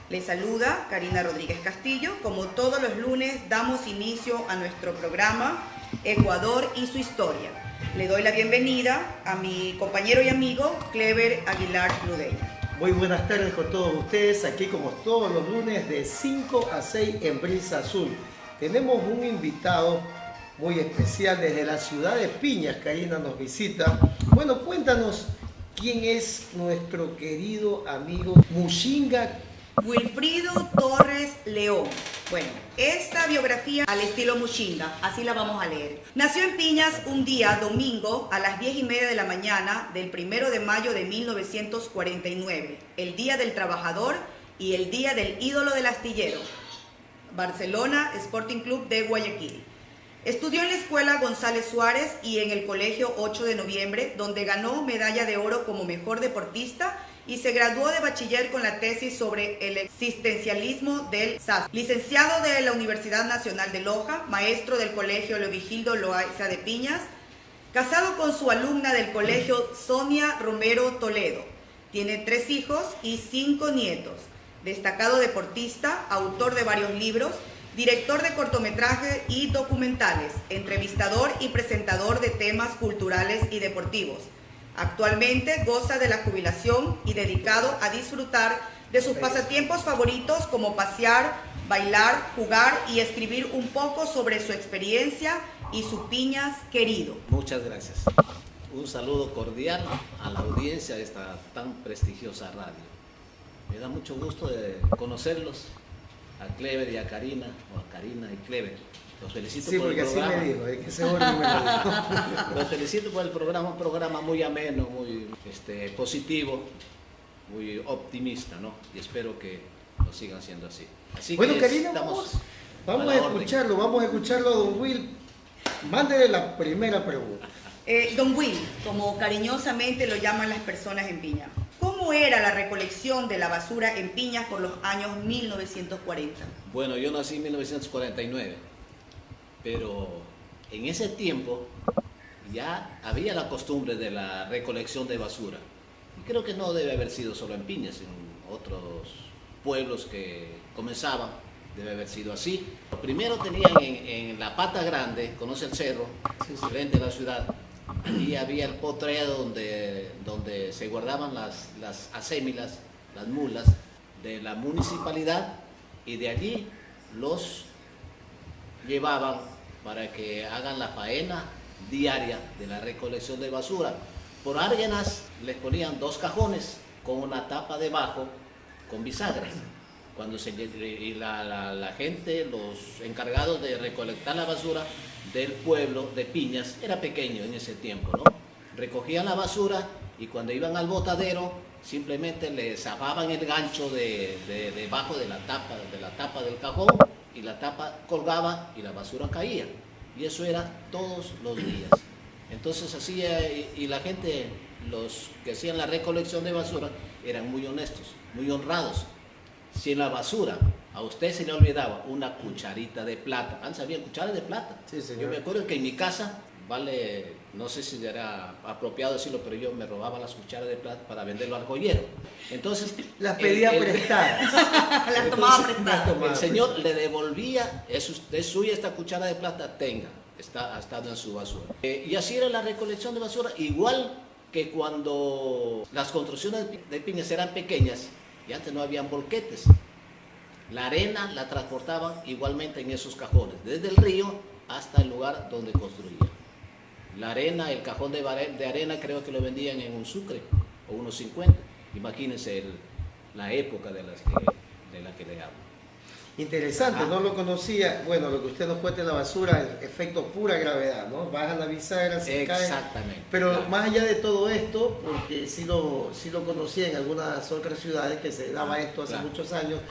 Les saluda Karina Rodríguez Castillo. Como todos los lunes, damos inicio a nuestro programa Ecuador y su historia. Le doy la bienvenida a mi compañero y amigo Clever Aguilar Ludeña. Muy buenas tardes con todos ustedes, aquí como todos los lunes de 5 a 6 en Brisa Azul. Tenemos un invitado muy especial desde la ciudad de Piñas. Karina nos visita. Bueno, cuéntanos quién es nuestro querido amigo Muxinga Wilfrido Torres León. Bueno, esta biografía al estilo Muxinga, así la vamos a leer. Nació en Piñas un día domingo a las 10:30 de la mañana del 1 de mayo de 1949, el Día del Trabajador y el Día del Ídolo del Astillero, Barcelona Sporting Club de Guayaquil. Estudió en la Escuela González Suárez y en el Colegio 8 de Noviembre, donde ganó medalla de oro como mejor deportista y se graduó de bachiller con la tesis sobre el existencialismo del SAS. Licenciado de la Universidad Nacional de Loja, maestro del Colegio Leovigildo Loaiza de Piñas, casado con su alumna del colegio Sonia Romero Toledo. Tiene 3 hijos y 5 nietos. Destacado deportista, autor de varios libros, director de cortometrajes y documentales, entrevistador y presentador de temas culturales y deportivos. Actualmente goza de la jubilación y dedicado a disfrutar de sus pasatiempos favoritos como pasear, bailar, jugar y escribir un poco sobre su experiencia y su Piñas querido. Muchas gracias. Un saludo cordial a la audiencia de esta tan prestigiosa radio. Me da mucho gusto de conocerlos, a Clever y a Karina, o a Karina y Clever. Los felicito por el programa. Sí, porque así me dijo, es que seguro me lo dijo. Los felicito por el programa, un programa muy ameno, muy positivo, muy optimista, ¿no? Y espero que lo sigan siendo así. Así bueno, que Karina, vamos a escucharlo, don Will. Mándele la primera pregunta. Don Will, como cariñosamente lo llaman las personas en Piñas, ¿cómo era la recolección de la basura en Piñas por los años 1940? Bueno, yo nací en 1949, pero en ese tiempo ya había la costumbre de la recolección de basura. Y creo que no debe haber sido solo en Piñas, en otros pueblos que comenzaban, debe haber sido así. Primero tenían en la Pata Grande, conoce el cerro, frente a la ciudad, y había el potrero donde se guardaban las acémilas, las mulas de la municipalidad, y de allí los llevaban para que hagan la faena diaria de la recolección de basura. Por árgenas les ponían 2 cajones con una tapa debajo con bisagras. Cuando la gente, los encargados de recolectar la basura del pueblo de Piñas, era pequeño en ese tiempo, ¿no? Recogían la basura y cuando iban al botadero simplemente le zafaban el gancho debajo de la tapa del cajón, y la tapa colgaba y la basura caía. Y eso era todos los días. Entonces así, y la gente, los que hacían la recolección de basura, eran muy honestos, muy honrados. Si en la basura a usted se le olvidaba una cucharita de plata, antes había cucharas de plata. Sí, señor. Yo me acuerdo que en mi casa, no sé si era apropiado decirlo, pero yo me robaba las cucharas de plata para venderlo al joyero. Entonces las pedía prestadas. Las tomaba prestadas. El señor le devolvía, es suya esta cuchara de plata, tenga, ha estado en su basura. Y así era la recolección de basura, igual que cuando las construcciones de Piñas eran pequeñas y antes no habían volquetes. La arena la transportaban igualmente en esos cajones, desde el río hasta el lugar donde construían. La arena, el cajón de arena, creo que lo vendían en un sucre o unos 50. Imagínense la época de la que le hablo. Interesante, no lo conocía. Bueno, lo que usted nos cuenta en la basura, el efecto pura gravedad, ¿no? Bajan la bisagra, se cae. Exactamente. Pero claro, más allá de todo esto, porque sí lo conocía en algunas otras ciudades que se daba esto hace muchos años,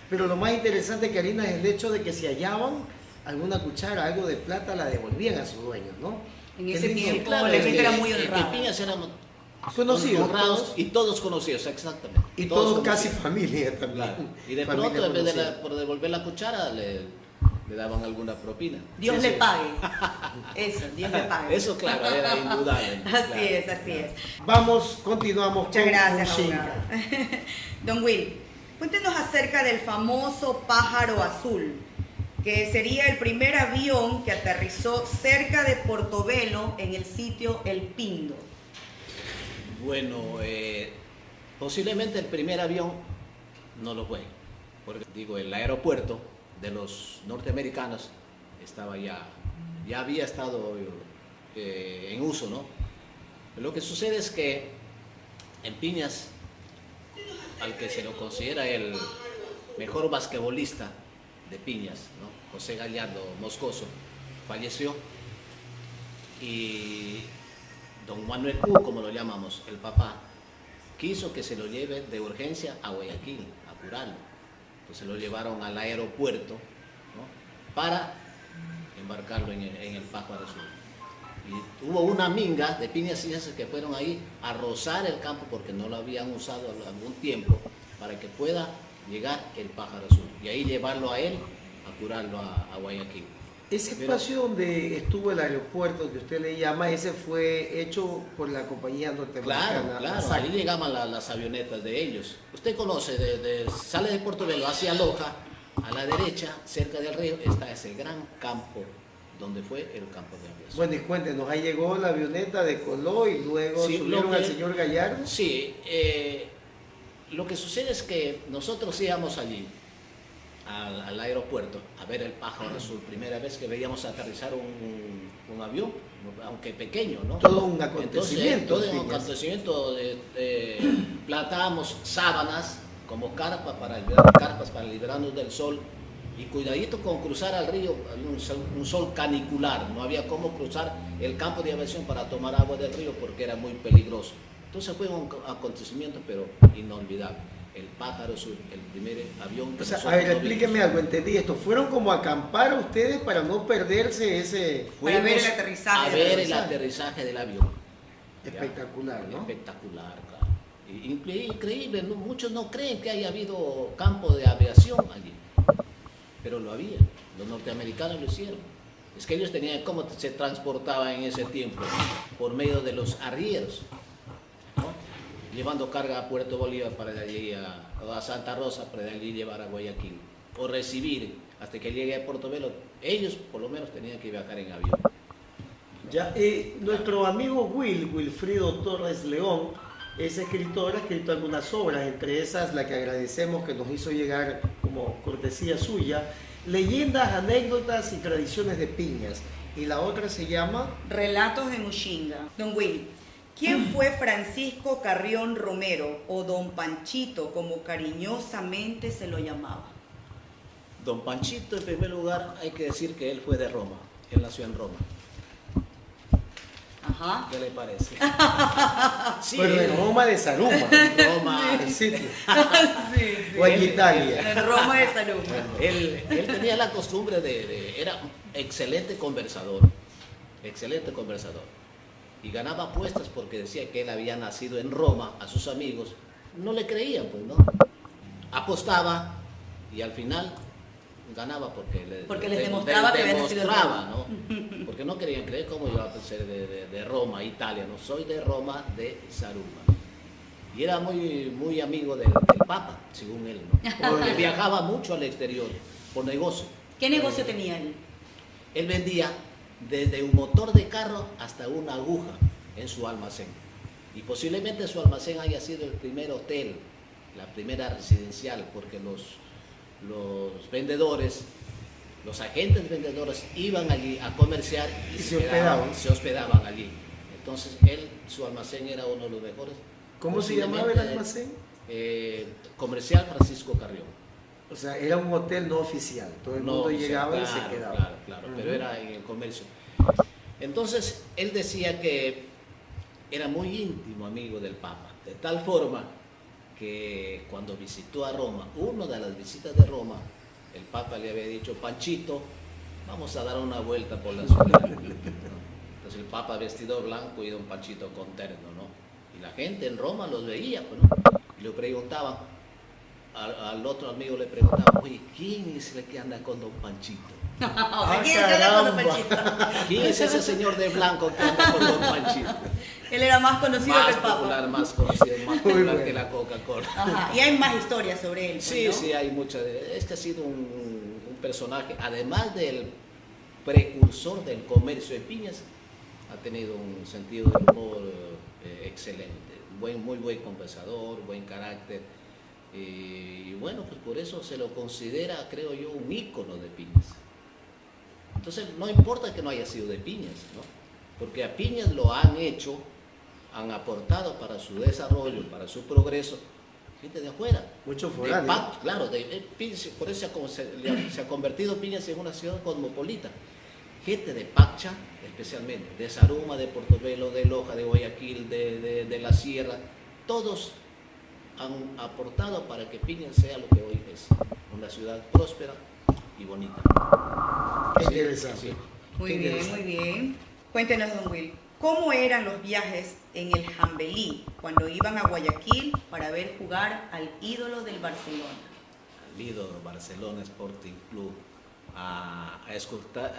pero lo más interesante, Karina, es el hecho de que si hallaban alguna cuchara, algo de plata, la devolvían a sus dueños, ¿no? En ese tiempo, claro, la gente era muy honrada. En Piñas éramos conocidos, honrados y todos conocidos, exactamente. Y todos casi familia también. Claro. Y de pronto, en vez por devolver la cuchara, le daban alguna propina. Dios le pague. Eso, Dios le pague. Eso, claro, era indudable. Así es. Vamos, continuamos. Muchas gracias, abogado. Don Will, Cuéntenos acerca del famoso pájaro azul, que sería el primer avión que aterrizó cerca de Portobelo en el sitio El Pindo. Bueno, posiblemente el primer avión no lo fue, porque digo, el aeropuerto de los norteamericanos estaba ya había estado en uso, ¿no? Lo que sucede es que en Piñas, al que se lo considera el mejor basquetbolista de Piñas, ¿no? José Gallardo Moscoso, falleció, y don Manuel Q, como lo llamamos, el papá, quiso que se lo lleve de urgencia a Guayaquil, a curarlo. Entonces lo llevaron al aeropuerto, ¿no? Para embarcarlo en el Pájaro Azul. Y hubo una minga de piñas que fueron ahí a rozar el campo porque no lo habían usado algún tiempo para que pueda llegar el Pájaro Azul y ahí llevarlo a él a curarlo a Guayaquil. Ese espacio donde estuvo el aeropuerto que usted le llama, ese fue hecho por la compañía norteamericana. Claro, ahí llegaban las avionetas de ellos. Usted conoce, sale de Portobelo hacia Loja, a la derecha, cerca del río, está ese gran campo donde fue el campo de aviación. Bueno, y cuéntenos, ahí llegó la avioneta de Coló y luego Sí, subieron al señor Gallardo. Sí, lo que sucede es que nosotros íbamos allí, al aeropuerto, a ver el Pájaro Azul, primera vez que veíamos aterrizar un avión, aunque pequeño, ¿no? Todo un acontecimiento. Entonces, todo un acontecimiento, plantábamos sábanas como carpas para librarnos del sol, y cuidadito con cruzar al río, un sol canicular, no había cómo cruzar el campo de aviación para tomar agua del río porque era muy peligroso. Entonces fue un acontecimiento pero inolvidable. El Pájaro Azul, el primer avión que a ver, explíqueme algo, entendí esto. ¿Fueron como a acampar ustedes para no perderse ese...? Para ver el aterrizaje. A ver el aterrizaje del avión. Espectacular, ¿no? Espectacular, claro. Increíble, ¿no? Muchos no creen que haya habido campo de aviación allí, pero lo había. Los norteamericanos lo hicieron. Es que ellos tenían cómo se transportaban en ese tiempo, por medio de los arrieros, ¿no? Llevando carga a Puerto Bolívar para de allí a Santa Rosa, para de allí llevar a Guayaquil, o recibir hasta que llegue a Portobelo. Ellos por lo menos tenían que viajar en avión. Ya, nuestro amigo Wilfrido Torres León, es escritor, ha escrito algunas obras, entre esas la que agradecemos que nos hizo llegar como cortesía suya, Leyendas, anécdotas y tradiciones de Piñas, y la otra se llama Relatos de Muxinga. Don Will, ¿quién fue Francisco Carrión Romero, o Don Panchito, como cariñosamente se lo llamaba? Don Panchito, en primer lugar, hay que decir que él fue de Roma, él nació en Roma. Ajá. ¿Qué le parece? Sí, pero en Roma de Saruma, Roma. el sitio, Sí, o en Italia. En Roma de Salud. Él tenía la costumbre era un excelente conversador, y ganaba apuestas porque decía que él había nacido en Roma. A sus amigos no le creían, pues, ¿no? Apostaba y al final ganaba porque les demostraba que había nacido en Roma, ¿no? Porque no querían creer cómo iba a ser de Roma, Italia, no, soy de Roma, de Saruma. Y era muy amigo del Papa, según él, ¿no? Porque viajaba mucho al exterior por negocio. ¿Qué negocio tenía él? Él vendía desde un motor de carro hasta una aguja en su almacén. Y posiblemente su almacén haya sido el primer hotel, la primera residencial, porque los vendedores, los agentes vendedores iban allí a comerciar y se hospedaban allí. Entonces su almacén era uno de los mejores. ¿Cómo se llamaba el almacén? Comercial Francisco Carrión. O sea, era un hotel no oficial, todo el mundo llegaba y se quedaba. Claro, pero era en el comercio. Entonces, él decía que era muy íntimo amigo del Papa, de tal forma que cuando visitó a Roma, una de las visitas de Roma, el Papa le había dicho: Panchito, vamos a dar una vuelta por la ciudad. Entonces el Papa vestido blanco y don Panchito con terno, ¿no? Y la gente en Roma los veía, pues, ¿no? Y le preguntaban: al otro amigo le preguntaba, oye, ¿quién es el que anda con don Panchito? O sea, ¿quién era con los Panchitos? ¿Quién es ese señor de blanco que anda con don Panchito? Él era más conocido que Más el Papa. popular, más conocido, más Muy popular bueno. que la Coca-Cola. Ajá. Y hay más historias sobre él. pues, Sí, ¿no? sí, hay muchas. Este ha sido un personaje, además del precursor del comercio de piñas, ha tenido un sentido del humor excelente, muy buen conversador, buen carácter, y bueno, pues por eso se lo considera, creo yo, un ícono de Piñas. Entonces, no importa que no haya sido de Piñas, ¿no? Porque a Piñas lo han hecho, han aportado para su desarrollo, para su progreso, gente de afuera. Mucho De foráneo. Claro, Piñas, por eso se ha convertido Piñas en una ciudad cosmopolita. Gente de Pacha, especialmente, de Zaruma, de Portobelo, de Loja, de Guayaquil, de la Sierra, todos han aportado para que Piñas sea lo que hoy es, una ciudad próspera y bonita. Qué Sí, interesante. sí. Muy Qué bien, interesante. muy bien. Cuéntenos, don Will, ¿cómo eran los viajes en el Jambelí cuando iban a Guayaquil para ver jugar al ídolo del Barcelona? Al ídolo Barcelona Sporting Club, a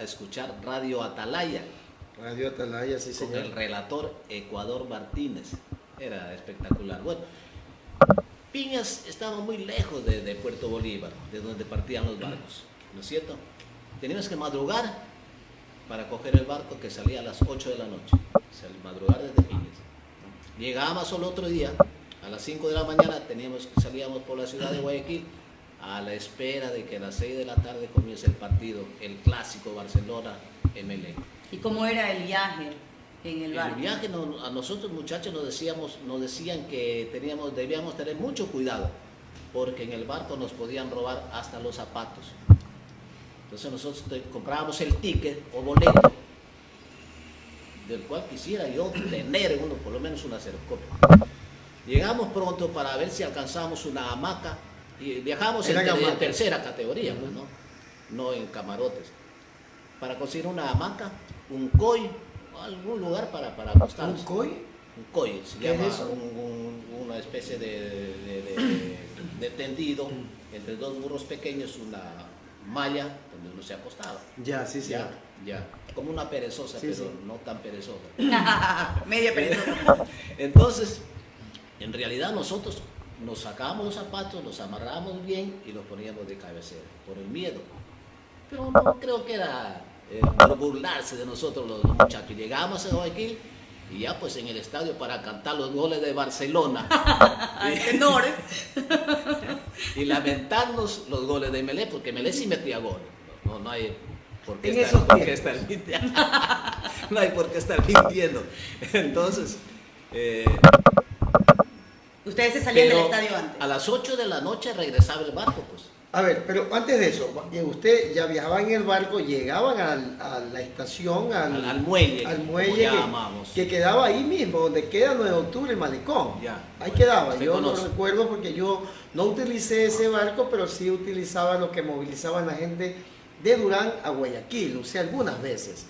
escuchar Radio Atalaya, Radio Atalaya, sí, con señor. el relator Ecuador Martínez. Era espectacular. Bueno, Piñas estaba muy lejos de Puerto Bolívar, de donde partían los barcos, ¿no es cierto? Teníamos que madrugar para coger el barco que salía a las 8 de la noche, madrugar desde Piñas, ¿no? Llegábamos al otro día, a las 5 de la mañana, salíamos por la ciudad de Guayaquil, a la espera de que a las 6 de la tarde comience el partido, el clásico Barcelona-MLE. ¿Y cómo era el viaje en el barco? El viaje, a nosotros muchachos nos decían que debíamos tener mucho cuidado, porque en el barco nos podían robar hasta los zapatos. Entonces nosotros comprábamos el ticket o boleto, del cual quisiera yo tener uno, por lo menos una xerocopia. Llegamos pronto para ver si alcanzábamos una hamaca, y viajamos en tercera categoría, pues, ¿no? No en camarotes. Para conseguir una hamaca, un coy, o algún lugar para acostarnos. ¿Un coy? Un coy, se ¿Qué es llama eso? una especie de tendido entre dos burros pequeños, una malla donde uno se acostaba. Ya, sí, sí. Ya, como una perezosa, Sí, pero sí. no tan perezosa. Media perezosa. Entonces, en realidad nosotros nos sacábamos los zapatos, los amarrábamos bien y los poníamos de cabecera, por el miedo. Pero no creo que era por burlarse de nosotros los muchachos. Llegábamos a Guayaquil y ya pues en el estadio para cantar los goles de Barcelona Al tenor. y lamentarnos los goles de Melé, porque Melé sí metía goles. No hay por qué En estar, esos por qué tiempos. estar mintiendo. No hay por qué estar mintiendo. Entonces, Ustedes se salían del pero estadio antes. a las 8 de la noche regresaba el barco, pues. A ver, pero antes de eso, usted ya viajaba en el barco, llegaban a la estación, Al muelle, al como muelle llamamos. que quedaba ahí mismo, donde queda 9 de octubre el malecón. Ya, Ahí bueno, quedaba. usted Yo conoce. lo recuerdo porque yo no utilicé ese barco, pero sí utilizaba lo que movilizaban la gente de Durán a Guayaquil, o sea, algunas veces,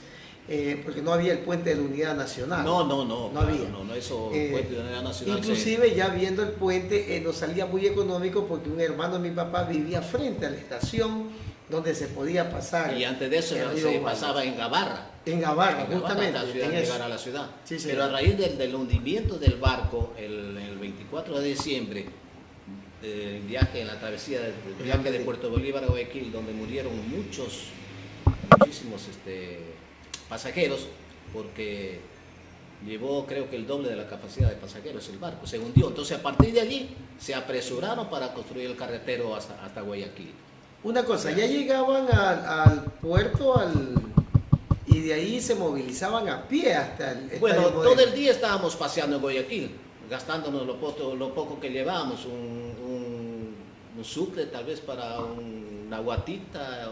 porque no había el puente de la Unidad Nacional. No No claro, había. No, eso, Eh, Puente de Unidad Nacional. Inclusive ya viendo el puente nos salía muy económico porque un hermano de mi papá vivía frente a la estación donde se podía pasar. Y antes de eso el río se Guayas. pasaba en Gabarra. En Gabarra, En Gabarra, justamente. hasta la ciudad, en eso. llegar a la ciudad. Sí, sí. Pero a raíz del hundimiento del barco, el 24 de diciembre, el viaje, la travesía, el viaje de Puerto Bolívar a Guayaquil, donde murieron muchísimos pasajeros, porque llevó creo que el doble de la capacidad de pasajeros el barco, se hundió. Entonces a partir de allí se apresuraron para construir el carretero hasta Guayaquil. Una cosa, ya llegaban al puerto y de ahí se movilizaban a pie hasta el Estadio Bueno, Modelo. todo el día estábamos paseando en Guayaquil, gastándonos lo poco que llevábamos, un sucre tal vez para una guatita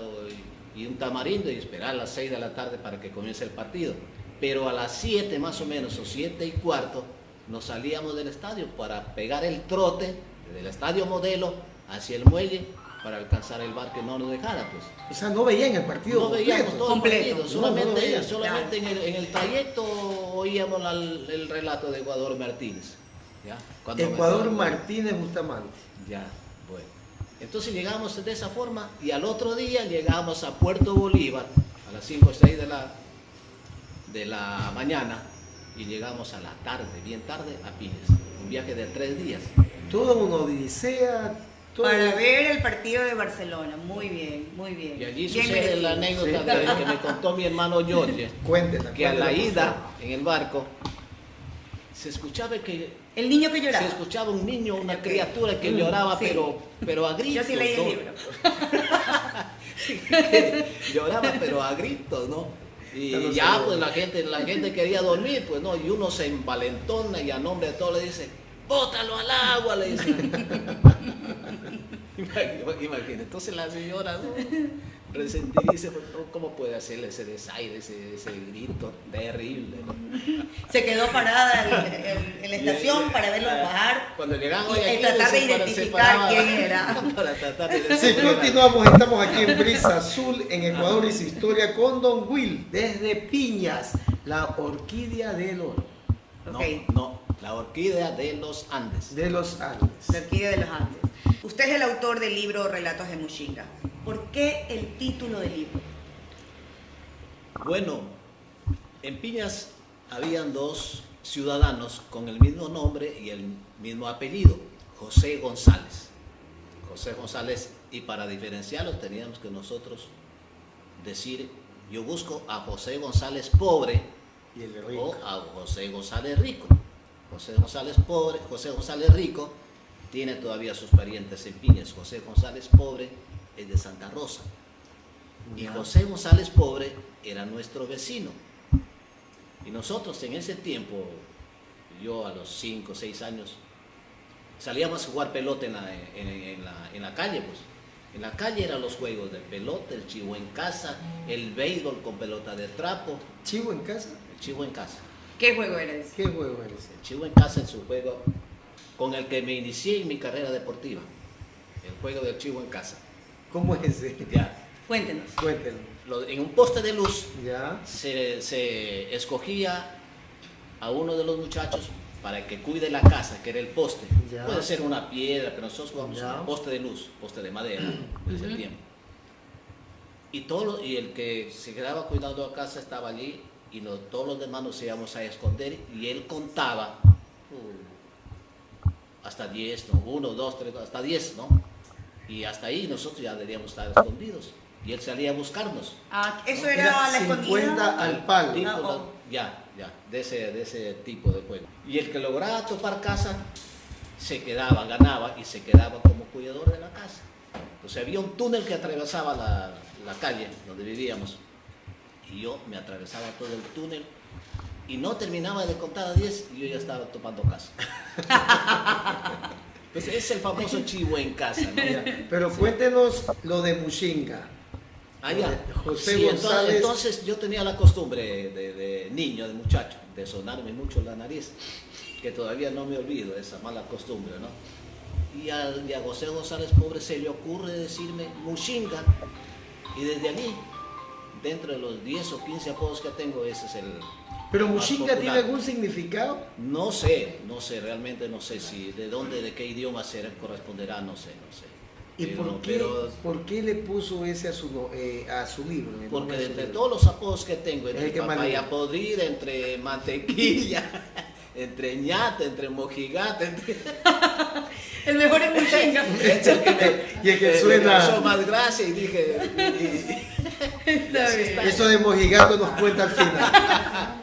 y un tamarindo, y esperar a las 6 de la tarde para que comience el partido. Pero a las 7 más o menos, o 7:15, nos salíamos del estadio para pegar el trote del Estadio Modelo hacia el muelle para alcanzar el barco y no nos dejara, pues. O sea, no veían el partido No veíamos completo. todo el Completo. partido, No, no lo veían. solamente en el trayecto oíamos el relato de Ecuador Martínez. ¿Ya? Cuando Ecuador me- Martínez Bustamante. Ya, bueno. Entonces llegamos de esa forma y al otro día llegamos a Puerto Bolívar a las 5 o 6 de la mañana y llegamos a la tarde, bien tarde, a Piñas. Un viaje de 3 días. Toda una odisea. todo- Para ver el partido de Barcelona. Muy bien, muy bien. Y allí Bien sucede merecido. la anécdota Sí. que me contó mi hermano George, Cuéntela, que a la cuéntela, por ida favor. en el barco se escuchaba El niño que lloraba. se escuchaba un niño, una Ok. criatura que lloraba, Sí. pero a gritos. Yo sí leí el ¿no? libro. Que lloraba, pero a gritos, ¿no? Y Ya lo ya, sé. pues la gente quería dormir, pues no, y uno se envalentona y a nombre de todo le dice, bótalo al agua, le dice. Imagina, entonces la señora, ¿no? Resentidice, pues, ¿cómo puede hacerle ese desaire, ese grito terrible, ¿no? Se quedó parada en la estación Y- para verlos bajar. Cuando llegamos Y aquí, tratar de se identificar separaba- quién era. Para tratar de Sí, continuamos, estamos aquí en Brisa Azul, en Ecuador y su historia con Don Will, desde Piñas, la orquídea del oro, No, Ok. no, la orquídea de los Andes. de los Andes. La orquídea de los Andes. Usted es el autor del libro Relatos de Muxinga. ¿Por qué el título del libro? Bueno, en Piñas habían 2 ciudadanos con el mismo nombre y el mismo apellido, José González. José González, y para diferenciarlos teníamos que nosotros decir, yo busco a José González pobre Y el o rico. a José González rico. José González pobre, José González rico tiene todavía sus parientes en Piñas. José González pobre es de Santa Rosa. Y Ya. José González pobre era nuestro vecino. Y nosotros en ese tiempo, yo a los 5 o 6 años, salíamos a jugar pelota en la calle, pues. En la calle eran los juegos de pelota, el chivo en casa, el béisbol con pelota de trapo, ¿Chivo en casa? el chivo en casa. ¿Qué juego era ese? ¿Qué juego eres? El chivo en casa es su juego con el que me inicié en mi carrera deportiva. El juego del chivo en casa. ¿Cómo es ese? Ya. Cuéntenos. Cuéntenlo. En un poste de luz ¿Ya? se escogía a uno de los muchachos para que cuide la casa, que era el poste. Ya. Puede ser una piedra, pero nosotros jugamos Ya. un poste de luz, poste de madera, en ese Ujú. tiempo. Y el que se quedaba cuidando la casa estaba allí y todos los demás nos íbamos a esconder y él contaba hasta 10, ¿no? 1, 2, 3, hasta 10, ¿no? Y hasta ahí nosotros ya deberíamos estar escondidos. Y él salía a buscarnos. Ah, eso Era era la 50 escondida. al palo. Tipo, Ah, ¿no? oh. Ya, de ese tipo de juego. Y el que lograba topar casa, se quedaba, ganaba y se quedaba como cuidador de la casa. Entonces había un túnel que atravesaba la calle donde vivíamos. Y yo me atravesaba todo el túnel y no terminaba de contar a 10 y yo ya estaba topando casa. Pues es el famoso chivo en casa, ¿no? Ya. Pero cuéntenos lo de Muxinga. Ah, ya. José Sí, González. entonces yo tenía la costumbre de niño, de muchacho, de sonarme mucho la nariz, que todavía no me olvido de esa mala costumbre, ¿no? Y a José González pobre se le ocurre decirme Muxinga, y desde allí, dentro de los 10 o 15 apodos que tengo, ese es el ¿Pero más Muxinga popular. tiene algún significado? No sé, realmente no sé si de qué idioma corresponderá, no sé. ¿Y Pero- por qué le puso ese a su libro? el Porque nombre de su entre libro? todos los apodos que tengo, Es el entre que más papaya le- podrida, entre mantequilla, entre ñata, entre mojigata, entre... El mejor es Muxinga. es el que Y es que me suena- causó más gracia y dije... Está bien. Eso de mojigato nos cuenta al final.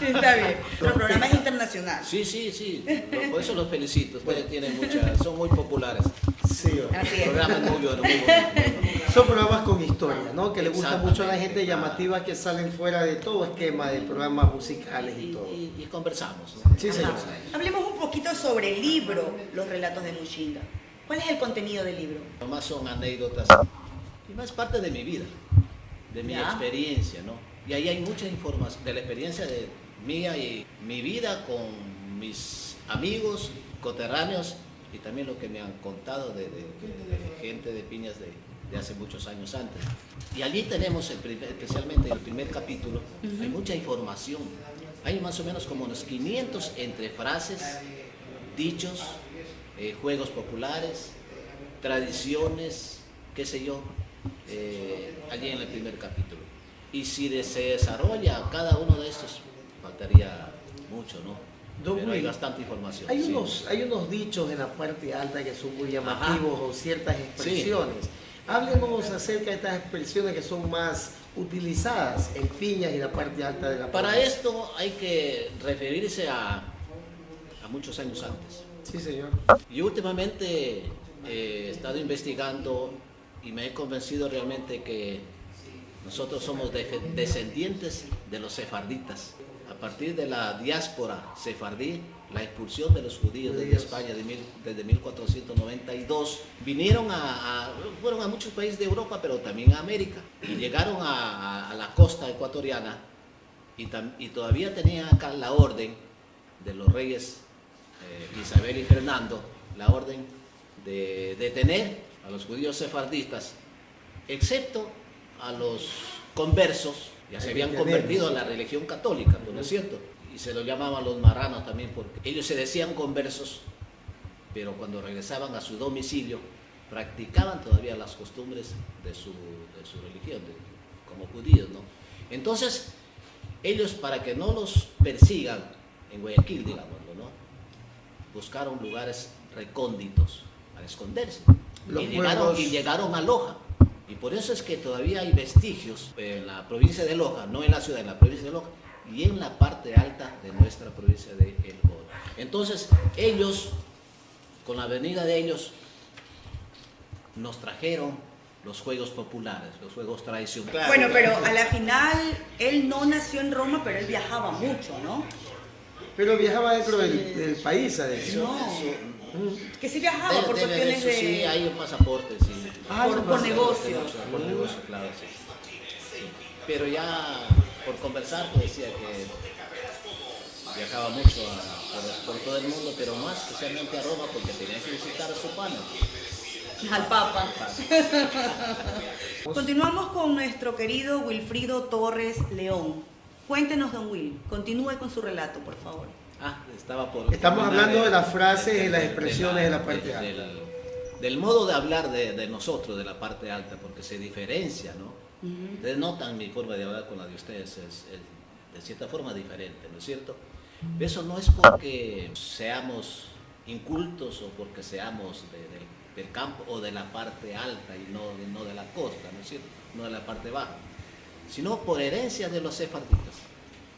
Está bien. Nuestro programa es internacional. Sí, por eso los felicito, ustedes tienen son muy populares. Sí, Así El es. programa es muy bueno, muy bonito. son programas con historia, ¿no? Que le gusta mucho a la gente, Exactamente. llamativas, que salen fuera de todo esquema de programas musicales y todo. Y conversamos, ¿no? Sí, señor. Ajá. Hablemos un poquito sobre el libro Los Relatos de Muxinga. ¿Cuál es el contenido del libro? Más son anécdotas y más parte de mi vida, de mi Ya. experiencia, ¿no? Y ahí hay mucha información de la experiencia de mía y mi vida con mis amigos, coterráneos y también lo que me han contado de gente de Piñas de hace muchos años antes. Y allí tenemos, especialmente en el primer capítulo, hay mucha información. Hay más o menos como unos 500 entre frases, dichos, juegos populares, tradiciones, qué sé yo, allí en el primer capítulo. Y si se desarrolla cada uno de estos, faltaría mucho, ¿no? Don Pero hay Will, bastante información. Hay, sí. hay unos dichos en la parte alta que son muy llamativos, Ajá. o ciertas expresiones. Háblenos acerca de estas expresiones que son más utilizadas en Piñas y la parte alta de la Para provincia. esto hay que referirse a muchos años antes. Sí, señor. Y últimamente he estado investigando y me he convencido realmente que nosotros somos descendientes de los sefarditas. A partir de la diáspora sefardí, la expulsión de los judíos desde España desde 1492, fueron a muchos países de Europa, pero también a América, y llegaron a la costa ecuatoriana y todavía tenían acá la orden de los reyes Isabel y Fernando, la orden de detener a los judíos sefardistas, excepto a los conversos, ya se habían convertido a la religión católica, ¿no es cierto? Y se lo llamaban los marranos también, porque ellos se decían conversos, pero cuando regresaban a su domicilio, practicaban todavía las costumbres de su religión, como judíos, ¿no? Entonces, ellos, para que no los persigan en Guayaquil, digámoslo, ¿no?, buscaron lugares recónditos para esconderse. Y llegaron a Loja. Y por eso es que todavía hay vestigios en la provincia de Loja, no en la ciudad, en la provincia de Loja, y en la parte alta de nuestra provincia de El Oro. Entonces, ellos, con la venida de ellos, nos trajeron los juegos populares, los juegos tradicionales. Bueno, pero a la final, él no nació en Roma, pero él viajaba mucho, ¿no? Pero viajaba dentro del país, además. No. Que sí viajaba por cuestiones de... Sí, hay un pasaporte, sí. Por negocios. Por negocio, claro, sí. Sí. Pero ya por conversar, pues decía que viajaba mucho por todo el mundo, pero más especialmente a Roma, porque tenía que visitar a su pana. Al Papa. Continuamos con nuestro querido Wilfrido Torres León. Cuéntenos, don Will, continúe con su relato, por favor. Estamos hablando de las frases y las expresiones de la parte alta. Del modo de hablar de nosotros, de la parte alta, porque se diferencia, ¿no? Ustedes notan mi forma de hablar con la de ustedes, es de cierta forma diferente, ¿no es cierto? Eso no es porque seamos incultos o porque seamos del campo o de la parte alta y no de la costa, ¿no es cierto? No de la parte baja, sino por herencia de los sefarditas.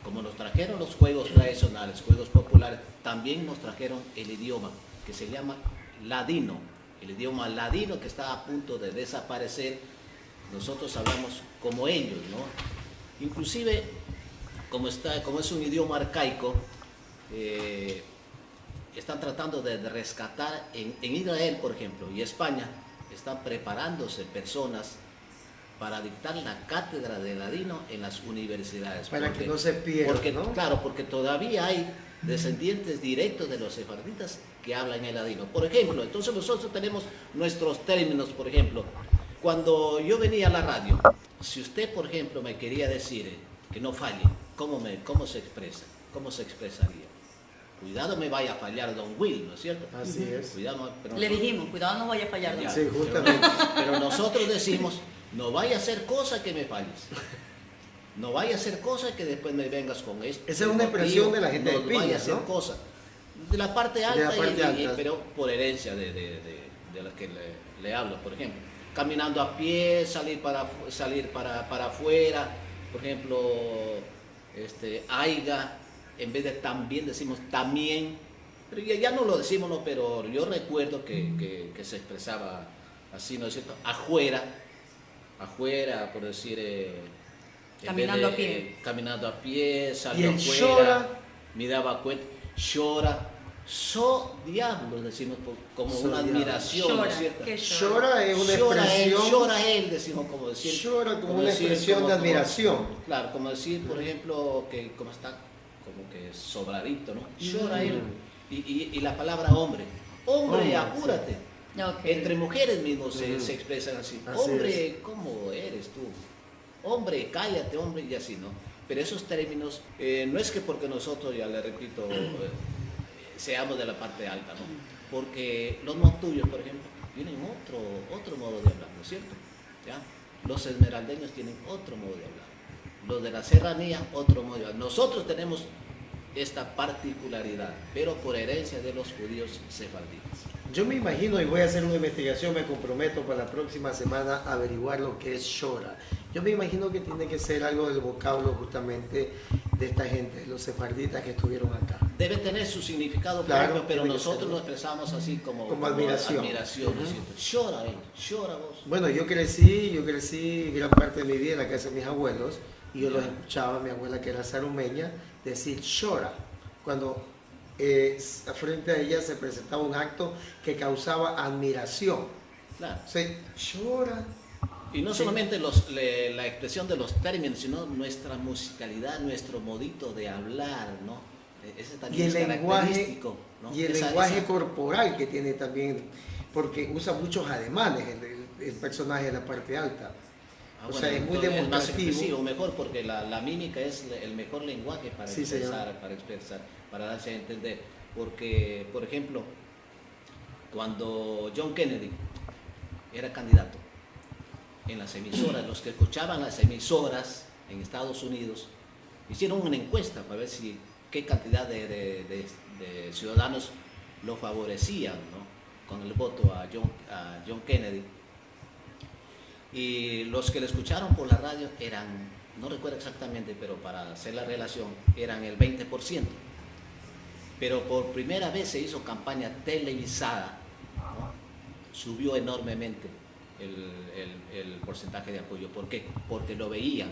Como nos trajeron los juegos tradicionales, juegos populares, también nos trajeron el idioma que se llama ladino, el idioma ladino que está a punto de desaparecer. Nosotros hablamos como ellos, ¿no? Inclusive, como es un idioma arcaico, están tratando de rescatar en Israel, por ejemplo, y España, están preparándose personas para dictar la cátedra de ladino en las universidades. Para que no se pierda, ¿no? Claro, porque todavía hay descendientes directos de los sefarditas que hablan el ladino. Por ejemplo, entonces nosotros tenemos nuestros términos, por ejemplo, cuando yo venía a la radio, si usted, por ejemplo, me quería decir que no falle, ¿cómo se expresa? ¿Cómo se expresaría? Cuidado me vaya a fallar don Will, ¿no es cierto? Así es. Cuidado, Le dijimos, cuidado no vaya a fallar. Ya, sí, justamente. Pero nosotros decimos, no vaya a hacer cosa que me falles. No vaya a hacer cosa que después me vengas con esto. Esa es una expresión de la gente de No vaya a Piñas, hacer ¿no? cosa. De la parte alta, De la parte alta. pero por herencia de la que le hablo, por ejemplo. Caminando a pie, salir para afuera, por ejemplo, aiga, en vez de también decimos también. Pero ya no lo decimos, no, pero yo recuerdo que se expresaba así, ¿no es cierto? Afuera, por decir... Caminando a pie. Caminando a pie, Y salió el afuera, llora. me daba cuenta, llora, diablo, decimos como So una diablo. admiración, ¿no Llora, es cierto? ¿qué Llora es una Llora expresión. él, decimos como decir. Llora como como una decir, expresión como- de como- admiración. Claro, como decir, por ejemplo, que como está como que sobradito, ¿no? Llora él. Y la palabra hombre, Hombre, apúrate. Ok. Entre mujeres mismos se expresan así. Así Hombre, ¿cómo eres tú? Hombre, cállate, hombre, y así, ¿no? Pero esos términos, no es que porque nosotros, ya le repito, seamos de la parte alta, ¿no? Porque los montuyos, por ejemplo, tienen otro modo de hablar, ¿no es cierto? ¿Ya? Los esmeraldeños tienen otro modo de hablar. Los de la serranía, otro modo de hablar. Nosotros tenemos esta particularidad, pero por herencia de los judíos sefarditas. Yo me imagino, y voy a hacer una investigación, me comprometo para la próxima semana a averiguar lo que es shora. Yo me imagino que tiene que ser algo del vocablo justamente de esta gente, de los sefarditas que estuvieron acá. Debe tener su significado Claro, propio, pero tiene que nosotros ser, lo expresamos así como admiración. admiración, ¿no es cierto? Llora vos. Bueno, yo crecí gran parte de mi vida en la casa de mis abuelos y yo los escuchaba a mi abuela, que era sarumeña, decir shora cuando frente a ella se presentaba un acto que causaba admiración. Claro. O sea, shora. Y no Sí. solamente la expresión de los términos, sino nuestra musicalidad, nuestro modito de hablar, ¿no? Ese Y también el es lenguaje, característico, ¿no? y el Esa- lenguaje esa- corporal que tiene también, porque usa muchos ademanes el personaje de la parte alta. Ah, O bueno, sea, es muy entonces más demostrativo. expresivo, mejor, porque la mímica es el mejor lenguaje para Sí, señor. expresar, para darse a entender. Porque, por ejemplo, cuando John Kennedy era candidato, en las emisoras, los que escuchaban las emisoras en Estados Unidos, hicieron una encuesta para ver qué cantidad de ciudadanos lo favorecían, ¿no? Con el voto a John Kennedy. Y los que le escucharon por la radio eran, no recuerdo exactamente, pero para hacer la relación, eran el 20%. Pero por primera vez se hizo campaña televisada, ¿no? Subió enormemente el porcentaje de apoyo. ¿Por qué? Porque lo veían,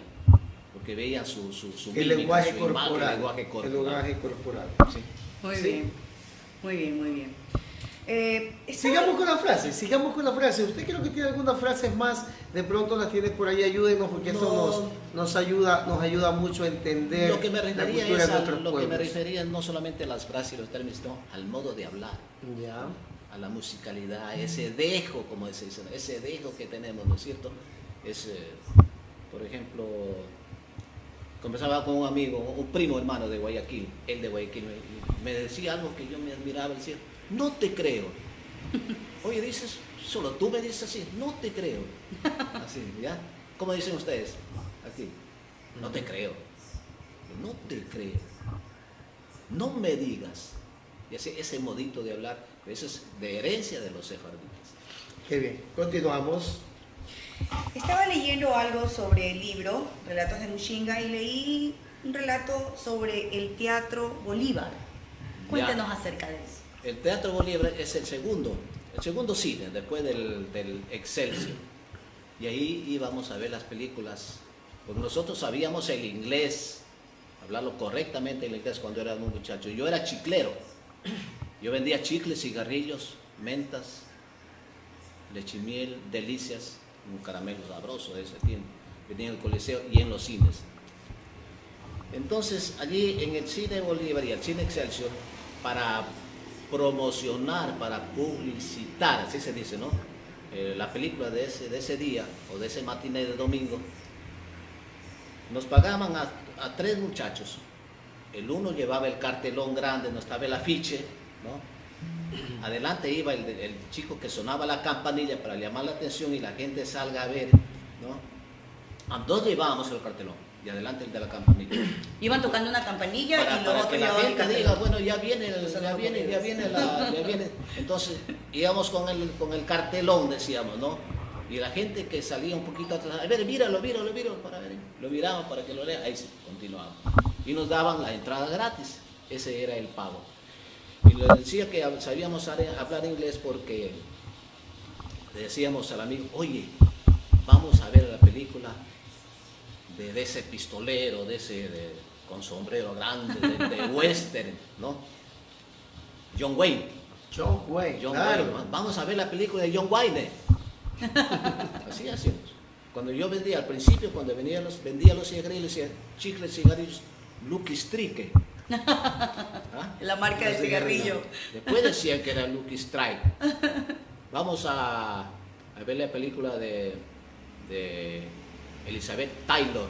porque veían su El mímica, lenguaje su imagen, corporal. el lenguaje corporal. El lenguaje corporal. Sí. Muy Sí. bien, muy bien, muy bien. Sigamos con la frase. ¿Usted creo que tiene algunas frases más? De pronto las tiene por ahí, ayúdenos, porque esto nos ayuda mucho a entender Lo que me la refería cultura es de nuestros lo que me pueblos. refería no solamente a las frases y los términos, sino al modo de hablar, Ya. a la musicalidad, ese dejo, como se dice, ese dejo que tenemos, ¿no es cierto? Es, por ejemplo, conversaba con un amigo, un primo hermano de Guayaquil, él de Guayaquil, me decía algo que yo me admiraba, decía, no te creo. Oye, dices, solo tú me dices así, no te creo. Así, ¿ya? ¿Cómo dicen ustedes? Aquí, no te creo. No te creo. No me digas. Y así, ese modito de hablar, eso es de herencia de los sefarditas. Qué bien. Continuamos. Estaba leyendo algo sobre el libro, Relatos de Mushinga, y leí un relato sobre el Teatro Bolívar. Cuéntenos acerca de eso. El Teatro Bolívar es el segundo cine después del Excelsior. Y ahí íbamos a ver las películas. Porque nosotros sabíamos el inglés, hablarlo correctamente el inglés cuando éramos muchachos. Yo era chiclero. Yo vendía chicles, cigarrillos, mentas, lechimiel, delicias, un caramelo sabroso de ese tiempo. Venía en el Coliseo y en los cines. Entonces, allí en el Cine Bolívar y el Cine Excelsior, para promocionar, para publicitar, así se dice, ¿no? La película de ese día o de ese matiné de domingo, nos pagaban a 3 muchachos. El uno llevaba el cartelón grande, no estaba el afiche, ¿no? Adelante iba el chico que sonaba la campanilla para llamar la atención y la gente salga a ver, ¿no? A 2 llevábamos el cartelón y adelante el de la campanilla. Iban tocando una campanilla y los Para otros que la llevaban el gente diga, cartelón. bueno, ya viene. Entonces íbamos con el cartelón, decíamos, ¿no? Y la gente que salía un poquito atrás, a ver, míralo, para ver. Lo miramos para que lo lea, ahí sí, continuamos. Y nos daban la entrada gratis, ese era el pago. Y les decía que sabíamos hablar inglés porque le decíamos al amigo, oye, vamos a ver la película de ese pistolero, con sombrero grande, de western, ¿no? John Wayne. John Wayne, claro. Wayne. Vamos a ver la película de John Wayne. Así hacíamos. Cuando yo vendía, al principio, cuando vendía los cigarrillos, decía, chicles, cigarrillos, Lucky Strike. ¿Ah? La marca de cigarrillo. Después decían que era Lucky Strike. Vamos a ver la película de Elizabeth Taylor,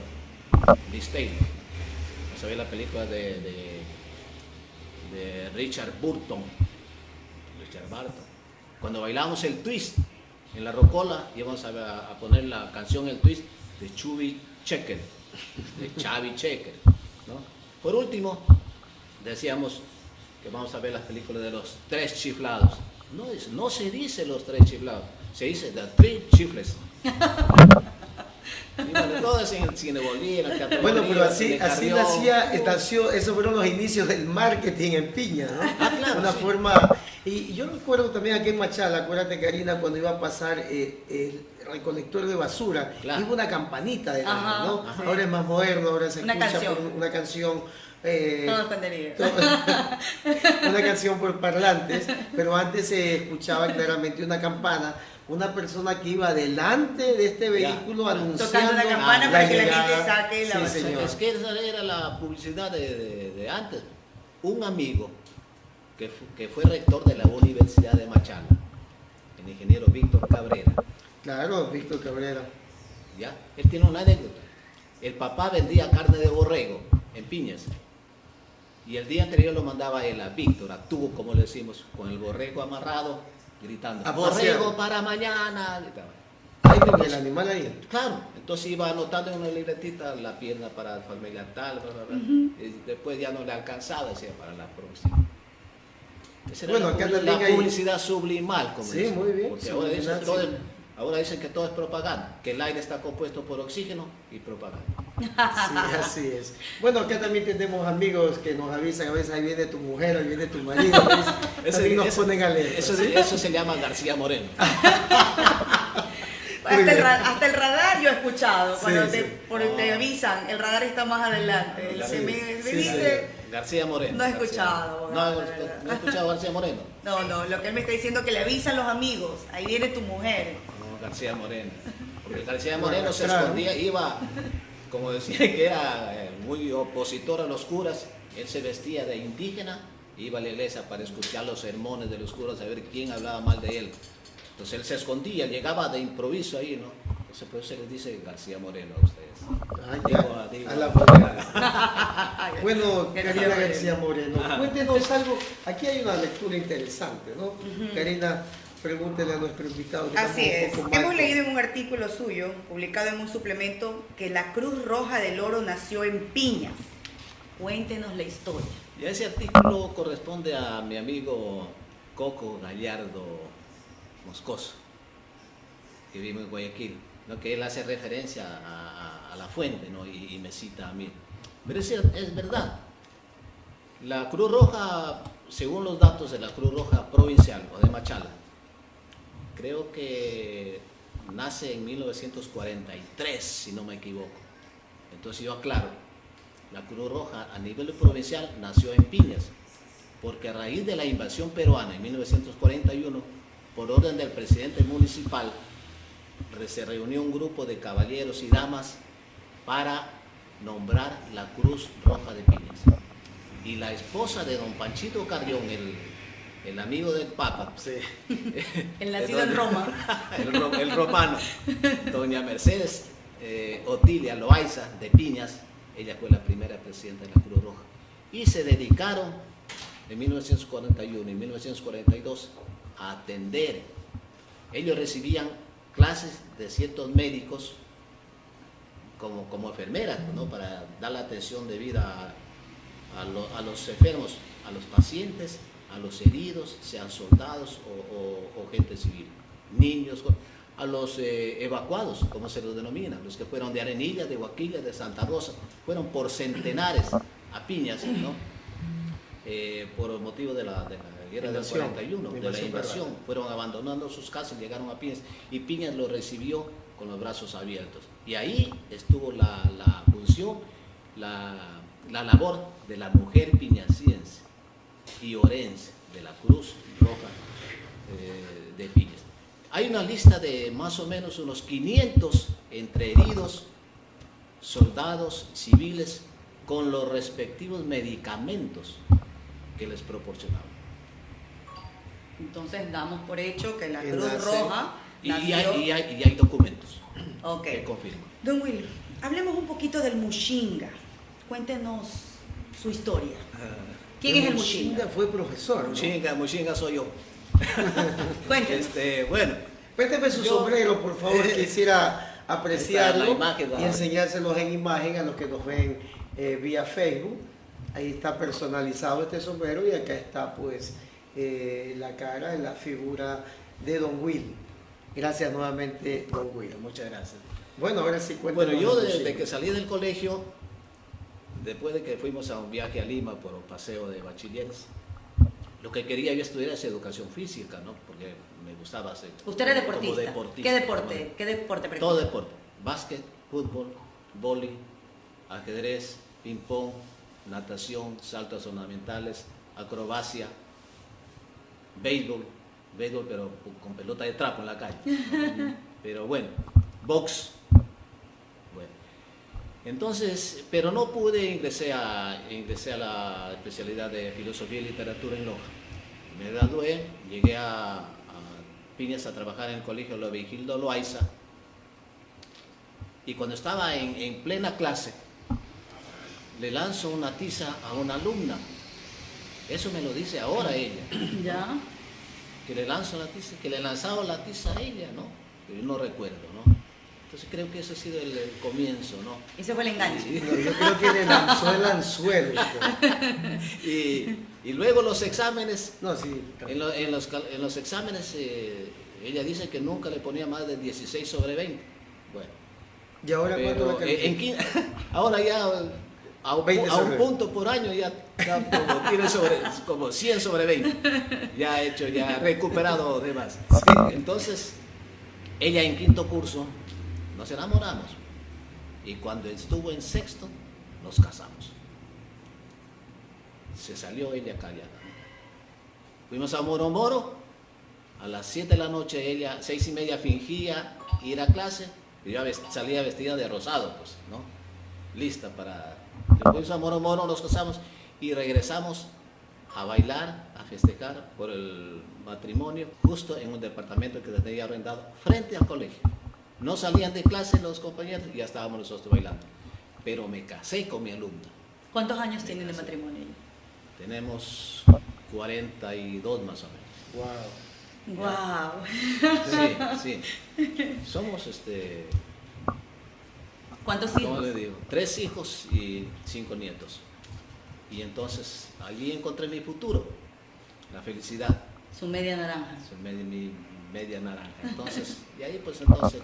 Liz Taylor. Vamos a ver la película de Richard Burton. Cuando bailamos el twist en la rocola, íbamos a poner la canción El Twist de Chubby Checker, de Chavi Checker, ¿no? Por último, decíamos que vamos a ver las películas de los tres chiflados. No se dice los tres chiflados, se dice The Three Chifles. Y bueno, todo es en el Cine Bolívar, el Teatro Bueno, pero Bolívar, así Cine Carrión. nació, esos fueron los inicios del marketing en Piña, ¿no? Claro, Una sí. forma. Y yo recuerdo también aquí en Machala, acuérdate, Karina, cuando iba a pasar el recolector de basura, Claro. iba una campanita de Ajá, ¿no? ajá. Ahora es más moderno, ahora se Una escucha canción. por una canción. Todo escondería. Una canción por parlantes, pero antes se escuchaba claramente una campana, una persona que iba delante de este vehículo anunciando Tocando la campana para que la llegada. gente saque la Sí, basura. señor. Es que esa era la publicidad de antes. Un amigo que fue rector de la Universidad de Machala, el ingeniero Víctor Cabrera, Claro, Víctor Cabrera. ¿ya? Él tiene una anécdota. El papá vendía carne de borrego en Piñas. Y el día anterior lo mandaba él a Víctor, a tubo, como le decimos, con el borrego amarrado, gritando, A borrego pasear. para mañana. Gritaba. Ahí con el animal ahí. Claro, entonces iba anotando en una libretita la pierna para la familia tal, bla, bla, bla. Y después ya no le alcanzaba, decía, para la próxima. Esa era Bueno, la, acá la también hay- publicidad sublimal, como Sí, dicen. muy bien, Porque subliminal, ahora sí. ahora dicen que todo es propaganda, que el aire está compuesto por oxígeno y propaganda. Sí, así es. Bueno, acá también tenemos amigos que nos avisan, a veces ahí viene tu mujer, ahí viene tu marido, a veces también nos ponen alerta. Eso se llama García Moreno. Hasta el radar yo he escuchado, Sí, cuando sí. te avisan, el radar está más adelante. Sí, Me sí, dice, García Moreno. No he García escuchado, Moreno. no, No he escuchado a García Moreno. no, lo que él me está diciendo que le avisan los amigos, ahí viene tu mujer. No, García Moreno. Porque García Moreno se Claro. escondía, iba, como decía que era muy opositor a los curas, él se vestía de indígena, iba a la iglesia para escuchar los sermones de los curas, a ver quién hablaba mal de él. Entonces él se escondía, llegaba de improviso ahí, ¿no? Entonces por eso se les dice García Moreno a ustedes. Ah, Digo, ya, digo. a la moderna. Bueno, García Karina Moreno. García Moreno, cuéntenos algo. Aquí hay una lectura interesante, ¿no? Karina, pregúntele a nuestro invitado. Que Así estamos un es. poco mal. Hemos leído en un artículo suyo, publicado en un suplemento, que la Cruz Roja del Oro nació en Piñas. Cuéntenos la historia. Y ese artículo corresponde a mi amigo Coco Gallardo Moscoso, que vive en Guayaquil, ¿no? Que él hace referencia a la fuente, ¿no? y me cita a mí. Pero es verdad. La Cruz Roja, según los datos de la Cruz Roja Provincial o de Machala, creo que nace en 1943, si no me equivoco. Entonces yo aclaro, la Cruz Roja a nivel provincial nació en Piñas, porque a raíz de la invasión peruana en 1941, por orden del presidente municipal, se reunió un grupo de caballeros y damas para nombrar la Cruz Roja de Piñas. Y la esposa de don Panchito Carrión, el amigo del Papa, Sí. El nacido en Roma. el romano, doña Mercedes Otilia Loaiza de Piñas, ella fue la primera presidenta de la Cruz Roja. Y se dedicaron en 1941 y 1942 a atender. Ellos recibían clases de ciertos médicos como enfermeras, ¿no? Para dar la atención debida a los enfermos, a los pacientes, a los heridos, sean soldados o gente civil, niños, a los evacuados, como se los denomina, los que fueron de Arenilla, de Huaquilla, de Santa Rosa, fueron por centenares a Piñas, ¿no? Por motivo de la guerra del 41, de la invasión, fueron abandonando sus casas, llegaron a Piñas y Piñas los recibió con los brazos abiertos. Y ahí estuvo la función, la labor de la mujer piñaciense y orense de la Cruz Roja de Piñas. Hay una lista de más o menos unos 500 entre heridos, soldados, civiles, con los respectivos medicamentos que les proporcionaban. Entonces damos por hecho que la Que Cruz nace. Roja Y nació... hay documentos Ok. que confirman. Don Will, hablemos un poquito del Muxinga. Cuéntenos su historia. ¿Quién es el Muxinga? Fue profesor, ¿no? Muxinga soy yo. Cuéntenos. Bueno, Présteme su Yo- sombrero, por favor, quisiera apreciarlo Ahí está la imagen, y ¿no? enseñárselos en imagen a los que nos ven vía Facebook. Ahí está personalizado este sombrero y acá está pues la cara, la figura de Don Will. Gracias nuevamente, Don Will. muchas gracias. Bueno, ahora sí cuéntanos. Bueno, yo de tu desde signo. que salí del colegio, después de que fuimos a un viaje a Lima por un paseo de bachilleres, lo que quería yo estudiar es educación física, ¿no? Porque me gustaba hacer. Usted era como deportista. deportista, ¿Qué deporte? como- ¿Qué deporte practica? Todo deporte. Básquet, fútbol, vóley, ajedrez, ping-pong, natación, saltos ornamentales, acrobacia, béisbol, pero con pelota de trapo en la calle. Pero bueno, box. Bueno. Entonces, pero no pude, ingresé a la especialidad de filosofía y literatura en Loja. Me gradué, llegué a Piñas a trabajar en el colegio Leovigildo Loaiza. Y cuando estaba en plena clase, le lanzo una tiza a una alumna. Eso me lo dice ahora ella. Ya. Que le lanzo la tiza, que le lanzaba la tiza a ella, ¿no? Pero yo no recuerdo, ¿no? Entonces creo que ese ha sido el comienzo, ¿no? Ese fue el enganche. No, yo creo que le lanzó el anzuelo. Pues. Y luego los exámenes, No, sí. en los exámenes ella dice que nunca le ponía más de 16 sobre 20. Bueno, ¿Y ahora cuánto la pero ahora ya a 20 sobre un 20. punto por año ya como, tiene como 100 sobre 20. Ya ha hecho, ya ha recuperado de más. Entonces, ella en quinto curso nos enamoramos. Y cuando estuvo en sexto, nos casamos. Se salió ella callada. Fuimos a Moro Moro. A las 7 de la noche, ella, 6:30, fingía ir a clase. Y yo salía vestida de rosado, pues, ¿no? Lista para... Fuimos a Moro Moro, nos casamos y regresamos a bailar, a festejar por el matrimonio, justo en un departamento que tenía arrendado frente al colegio. No salían de clase los compañeros y ya estábamos nosotros bailando. Pero me casé con mi alumna. ¿Cuántos años tienen de matrimonio? Tenemos 42 más o menos. Wow. Wow. Sí, sí. Somos, ¿Cuántos ¿cómo hijos? le digo? 3 hijos y 5 nietos. Y entonces allí encontré mi futuro, la felicidad, Su media naranja. mi media naranja. Entonces, y ahí pues entonces,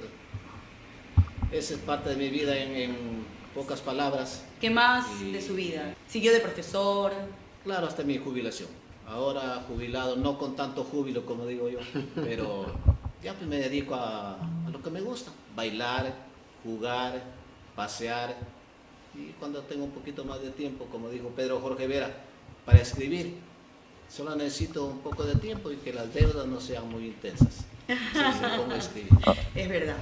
esa es parte de mi vida en pocas palabras. ¿Qué más Y- de su vida? ¿Siguió de profesor? Claro, hasta mi jubilación. Ahora jubilado, no con tanto júbilo como digo yo, pero ya pues me dedico a lo que me gusta, bailar, jugar, pasear, y cuando tengo un poquito más de tiempo, como dijo Pedro Jorge Vera, para escribir, solo necesito un poco de tiempo y que las deudas no sean muy intensas. Entonces me pongo a escribir. Es verdad.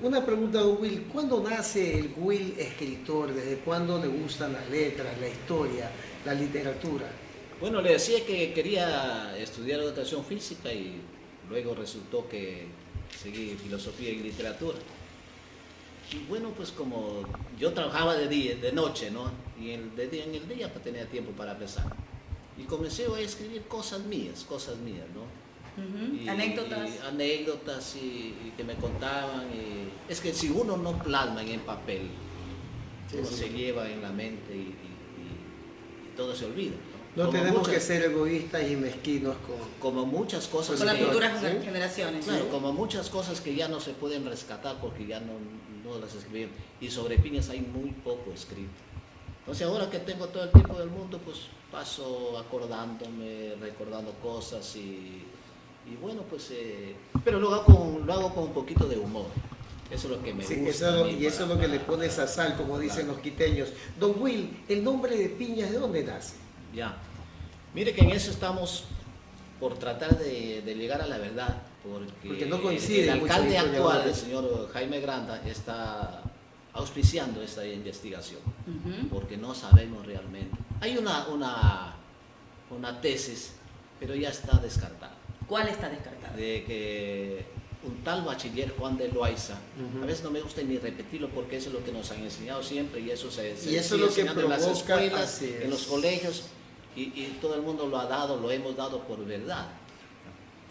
Una pregunta, don Will. ¿Cuándo nace el Will escritor? ¿Desde cuándo le gustan las letras, la historia, la literatura? Bueno, le decía que quería estudiar educación física y luego resultó que seguí filosofía y literatura. Y bueno, pues como yo trabajaba de día, de noche, ¿no? Y en el día pues tenía tiempo para pensar. Y comencé a escribir cosas mías, ¿no? Ujú. Anécdotas. Y anécdotas y que me contaban. Y es que si uno no plasma en papel, Sí, uno sí. se lleva en la mente y todo se olvida. No Como tenemos muchas- que ser egoístas y mezquinos con... como muchas cosas Con las que- futuras ¿sí? generaciones. Claro, como muchas cosas que ya no se pueden rescatar porque ya no las escribieron. Y sobre Piñas hay muy poco escrito. Entonces ahora que tengo todo el tiempo del mundo, pues paso acordándome, recordando cosas y bueno, pues... pero lo hago con un poquito de humor. Eso es lo que me Sí, gusta. a mí y eso es para- lo que le para- pone esa sal, como dicen Claro. los quiteños. Don Will, ¿el nombre de Piñas de dónde nace? Ya. Mire que en eso estamos por tratar de llegar a la verdad, Porque no coinciden el muchos alcalde actual, el historiadores. señor Jaime Granda, está auspiciando esta investigación, Ujú. porque no sabemos realmente. Hay una tesis, pero ya está descartada, ¿Cuál está descartado? de que un tal bachiller Juan de Loaiza, Ujú. a veces no me gusta ni repetirlo porque eso es lo que nos han enseñado siempre y eso se Y eso es sigue lo que enseñando en las provoca, escuelas, así es. en los colegios y todo el mundo lo ha dado, lo hemos dado por verdad.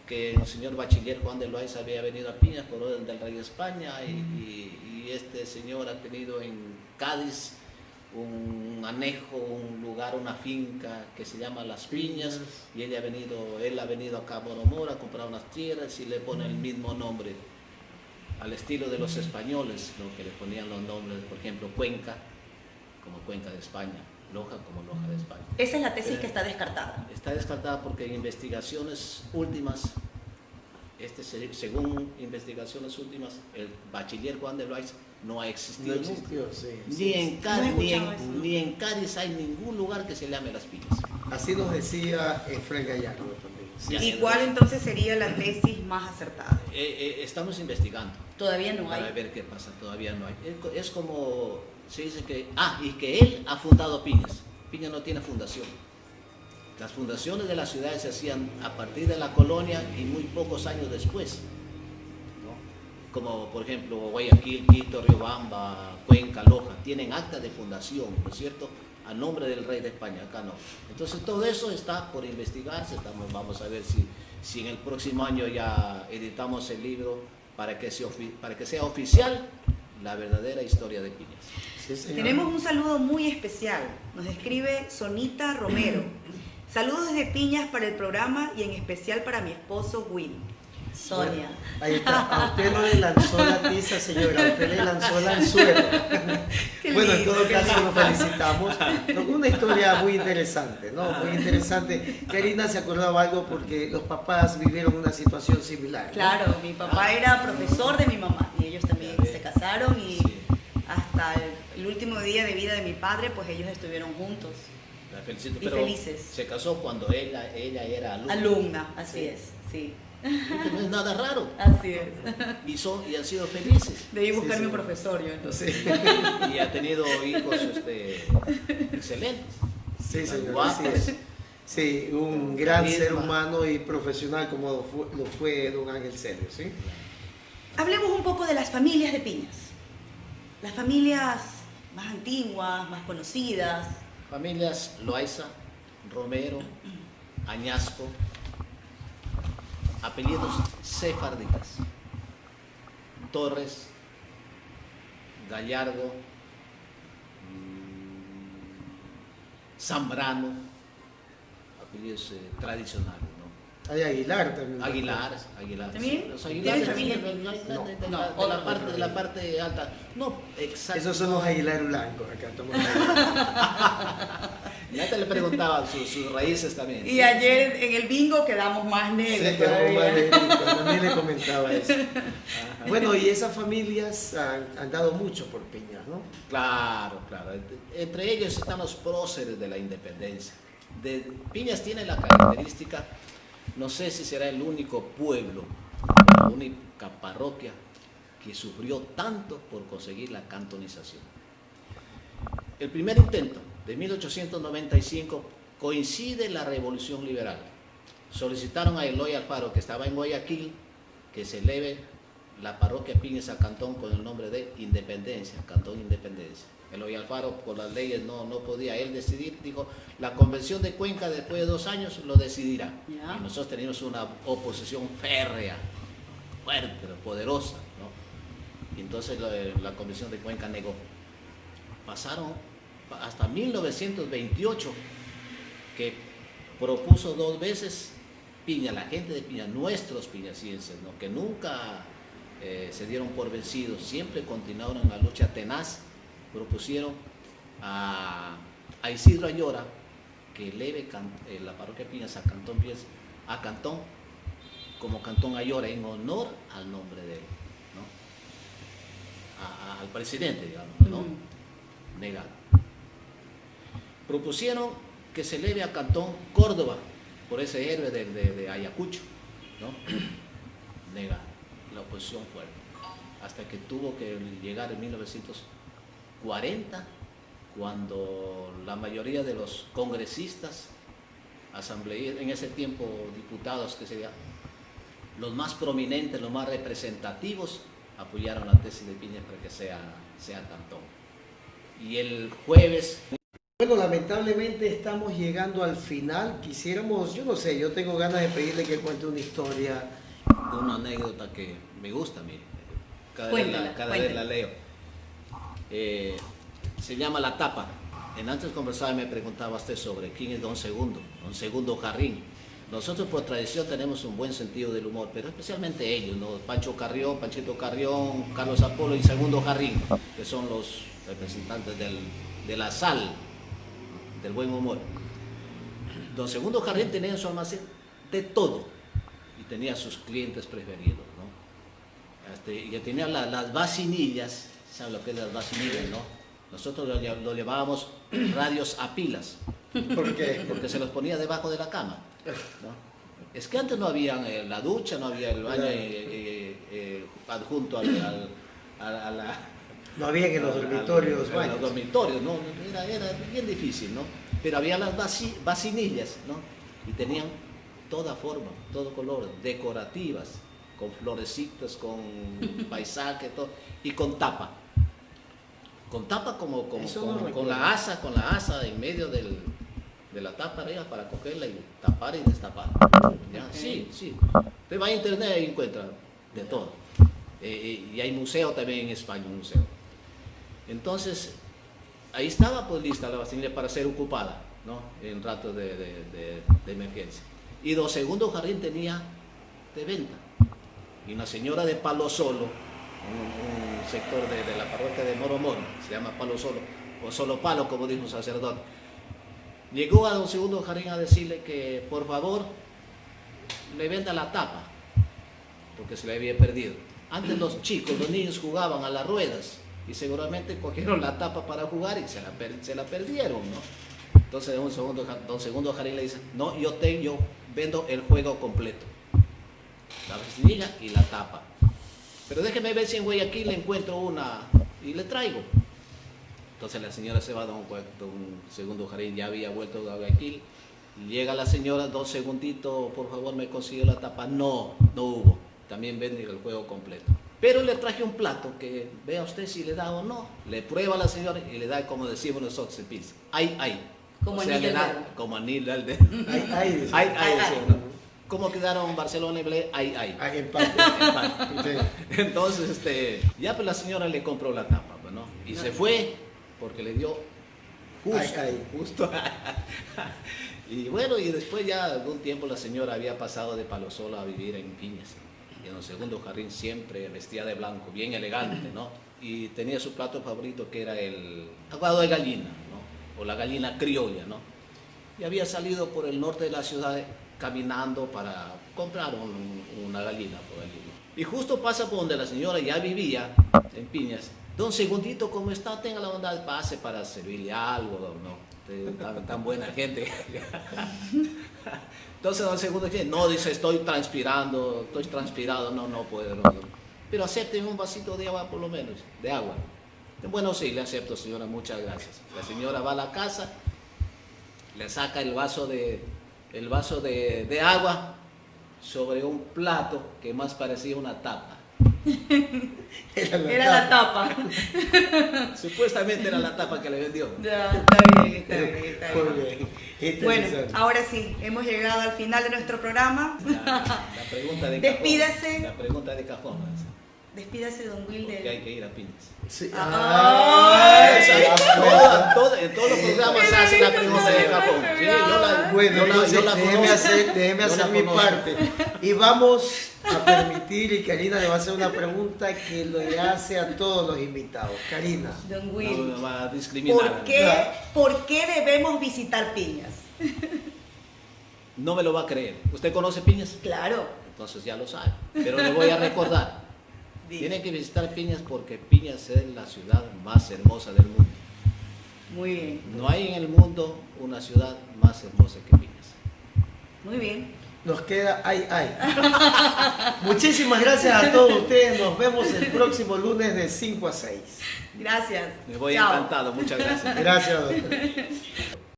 que el señor bachiller Juan de Loaiza había venido a Piñas por orden del rey de España y este señor ha tenido en Cádiz un anejo, un lugar, una finca que se llama Las Piñas, y él ha venido acá a Boromora a comprar unas tierras y le pone el mismo nombre al estilo de los españoles, lo que le ponían los nombres, por ejemplo, Cuenca, como Cuenca de España, Loja como Loja de España. Esa es la tesis que está descartada. Está descartada porque en investigaciones últimas, según investigaciones últimas, el bachiller Juan de Loaiza no ha existido No nunca. existió, sí. Ni en Cádiz, No he escuchado eso. ni en Cádiz hay ningún lugar que se llame Las Piñas. Así nos decía Efraín Gallardo también. Ya. ¿Y cuál entonces sería la tesis más acertada? Estamos investigando Todavía no para hay. ver qué pasa, todavía no hay. Es como se dice que, y que él ha fundado Piñas. Piñas no tiene fundación. Las fundaciones de las ciudades se hacían a partir de la colonia y muy pocos años después, ¿no? Como por ejemplo Guayaquil, Quito, Riobamba, Cuenca, Loja, tienen acta de fundación, ¿no es cierto?, a nombre del rey de España, acá no. Entonces todo eso está por investigarse, vamos a ver si en el próximo año ya editamos el libro para que sea oficial la verdadera historia de Piñas. Sí, señor. Tenemos un saludo muy especial. Nos escribe Sonita Romero. Saludos desde Piñas para el programa y en especial para mi esposo Will. Sonia. Bueno, ahí está. A usted no le lanzó la tiza, señora. A usted le lanzó el anzuelo. Qué Bueno, en lindo, todo qué caso lindo. nos felicitamos. Una historia muy interesante, ¿no? Muy interesante. Karina se acordaba algo porque los papás vivieron una situación similar, ¿no? Claro, mi papá era profesor de mi mamá y ellos también se casaron y Sí. hasta el último día de vida de mi padre, pues ellos estuvieron juntos. La felicito, Y pero felices. se casó cuando ella era alumna. Alumna, así es, sí. Que no es nada raro. Así es. Y han sido felices. Debí buscarme sí. un profesor yo entonces. Sí, Y ha tenido hijos excelentes. sí, señor. Guapos. Así es. Sí, un gran Carisma. ser humano y profesional como lo fue don Ángel Celio, ¿sí? Hablemos un poco de las familias de Piñas. Las familias más antiguas, más conocidas. Familias Loaiza, Romero, Añasco, apellidos sefarditas. Torres, Gallardo, Zambrano, apellidos tradicionales, ¿no? Hay Aguilar también. Aguilar. ¿También? Sí, los Aguilares ¿Tienes familia? de la parte alta. No, exacto. Esos son los Aguilar blancos, acá estamos. Ya te le preguntaba sus raíces también. Y ayer en el bingo quedamos más negros Sí, quedamos todavía. más negritos, también le comentaba eso. Bueno, y esas familias han dado mucho por Piñas, ¿no? Claro. Entre ellos están los próceres de la independencia. Piñas tiene la característica, no sé si será el único pueblo, la única parroquia que sufrió tanto por conseguir la cantonización. El primer intento de 1895 coincide la Revolución Liberal. Solicitaron a Eloy Alfaro, que estaba en Guayaquil, que se eleve la parroquia Piñas a Cantón con el nombre de Independencia, Cantón Independencia. Eloy Alfaro, por las leyes, no podía él decidir. Dijo, la Convención de Cuenca, después de 2 años, lo decidirá. Ya. Y nosotros teníamos una oposición férrea, fuerte, pero poderosa, ¿no? Y entonces la Convención de Cuenca negó. Pasaron hasta 1928, que propuso 2 veces Piña, la gente de Piña, nuestros piñasienses, ¿no?, que nunca se dieron por vencidos, siempre continuaron en la lucha tenaz. Propusieron a Isidro Ayora que eleve la parroquia Piñas a Cantón como Cantón Ayora, en honor al nombre de él, ¿no? Al presidente, digamos, ¿no? Negado. Propusieron que se eleve a Cantón Córdoba por ese héroe de Ayacucho, ¿no? Negado. La oposición fuerte, hasta que tuvo que llegar en 1940, cuando la mayoría de los congresistas, asambleístas, en ese tiempo diputados, que serían los más prominentes, los más representativos, apoyaron la tesis de Piñas para que sea Cantón. Y el jueves Bueno, lamentablemente estamos llegando al final. Quisiéramos, yo no sé, yo tengo ganas de pedirle que cuente una historia. Una anécdota que me gusta a mí. Cada Cuéntela, vez la leo. Se llama La Tapa. En antes conversaba y me preguntaba usted sobre quién es Don Segundo Jarrín. Nosotros por tradición tenemos un buen sentido del humor, pero especialmente ellos, ¿no? Panchito Carrión, Carlos Apolo y Segundo Jarrín, que son los representantes de la sal, del buen humor. Don Segundo Jarrín tenía en su almacén de todo y tenía sus clientes preferidos, ¿no? Y tenía las vacinillas, ¿saben lo que es las vacinillas, no? Nosotros lo llamábamos radios a pilas. ¿Por qué? Porque se los ponía debajo de la cama, ¿no? Es que antes no había la ducha, no había el baño adjunto a la... No había que en los dormitorios, en los dormitorios, ¿no? Era bien difícil, ¿no? Pero había las vacinillas, ¿no? Y tenían toda forma, todo color, decorativas, con florecitas, con paisaje, todo, y con tapa. Con tapa con la asa en medio de la tapa arriba para cogerla y tapar y destapar. ¿Ya? Sí. Usted va a internet y encuentra de todo. Y hay museo también en España, un museo. Entonces, ahí estaba pues lista la vacinilla para ser ocupada, ¿no? En rato de emergencia. Y Don Segundo Jarrín tenía de venta. Y una señora de Palo Solo, un sector de la parroquia de Moro Moro, se llama Palo Solo, o Solo Palo, como dijo un sacerdote. Llegó a Don Segundo Jarrín a decirle que por favor le venda la tapa, porque se le había perdido. Antes los niños jugaban a las ruedas y seguramente cogieron la tapa para jugar y se la perdieron, ¿no? Entonces Don Segundo Jarrín le dice, no, yo vendo el juego completo, la vacinilla y la tapa. Pero déjeme ver si en Guayaquil le encuentro una y le traigo. Entonces la señora se va a Don Segundo Jarrín, ya había vuelto a Guayaquil. Llega la señora, 2 segunditos, por favor me consigue la tapa. No hubo. También vende el juego completo. Pero le traje un plato que vea usted si le da o no. Le prueba a la señora y le da, como decimos nosotros en pizza. Ay. Como anillo anillo al dedo. Como anillo al dedo. Ay. Decimos, ¿no? ¿Cómo quedaron Barcelona y Belén? Ay. Empate. Sí. Entonces, ya pues la señora le compró la tapa, pues, ¿no? Y se fue porque le dio justo. Y bueno, y después ya algún tiempo la señora había pasado de Palo Solo a vivir en Piñas. Y en Don Segundo Jarrín siempre vestía de blanco, bien elegante, ¿no? Y tenía su plato favorito que era el aguado de gallina, ¿no? O la gallina criolla, ¿no? Y había salido por el norte de la ciudad caminando para comprar una gallina por allí, ¿no? Y justo pasa por donde la señora ya vivía, en Piñas. Don Segundito, ¿cómo está? Tenga la bondad, pase para servirle algo, ¿no? Tan buena gente. Entonces Don Segundo dice, no, dice, estoy transpirado, no puedo. No. Pero acepten un vasito de agua por lo menos, de agua. Bueno, sí, le acepto, señora, muchas gracias. La señora va a la casa, le saca el vaso de agua sobre un plato que más parecía una tapa. Era la tapa. Supuestamente era la tapa que le vendió. Ya, está bien. Muy bien. Bueno, ahora sí, hemos llegado al final de nuestro programa. La pregunta de Despídase. cajón. La pregunta de cajón. Despídase, don Wilder. Porque hay que ir a Piñas. Sí. En todos los programas se hace la pregunta de cajón. Sí, Déjeme hacer mi parte. Y vamos a permitir, y Karina le va a hacer una pregunta que le hace a todos los invitados. Karina. Don Will, No va a discriminar. ¿por qué debemos visitar Piñas? No me lo va a creer. ¿Usted conoce Piñas? Claro. Entonces ya lo sabe. Pero le voy a recordar. Tienen que visitar Piñas porque Piñas es la ciudad más hermosa del mundo. Muy bien. No hay en el mundo una ciudad más hermosa que Piñas. Muy bien. Nos queda ay. Muchísimas gracias a todos ustedes. Nos vemos el próximo lunes de 5 a 6. Gracias. Me voy Chao. encantado. Muchas gracias. Gracias, doctor.